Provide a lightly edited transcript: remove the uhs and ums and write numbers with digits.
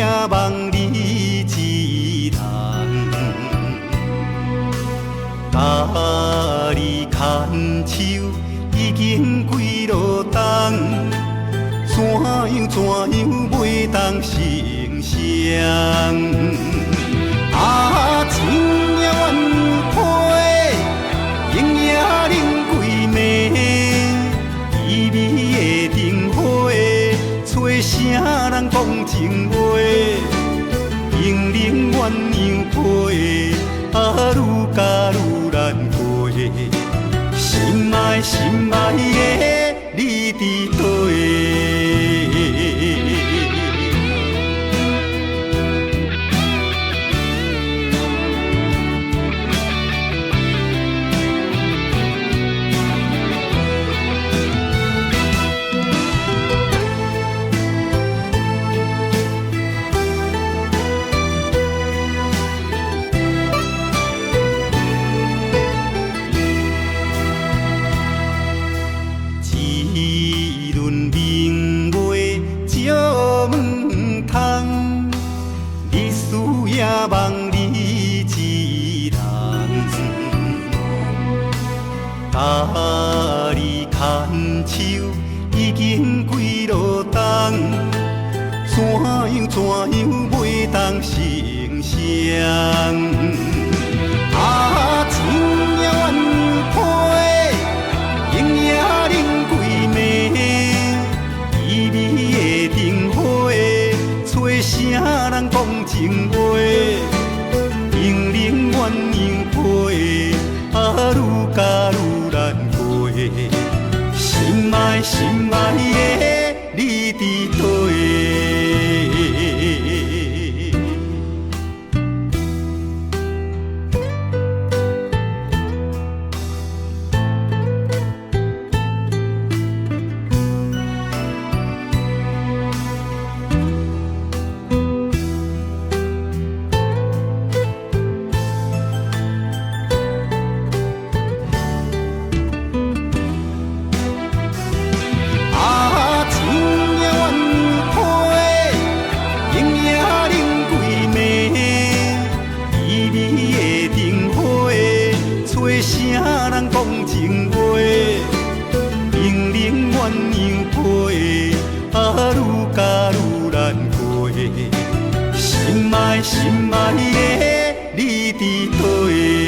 夜梦里一人，甲你牵手已经几路冬，怎样袂当成双？啊，情也怨配，永夜冷几暝，旖旎的灯火，找啥人讲情话？冷冷鸳鸯被，啊，愈加愈难过。心爱心爱的，你伫佗？一轮明月照门窗，日思夜梦你一人，甲你牵手已经几路冬，怎样袂当成双？啊，情也怨配，永夜冷几暝，旖旎的灯火，找啥人讲情话？冷冷鸳鸯被，啊，愈加愈难过。心爱心爱的，你伫佗？啥人讲情话？冷冷鸳鸯被，啊，愈加愈难过。心爱心爱的，你伫佗？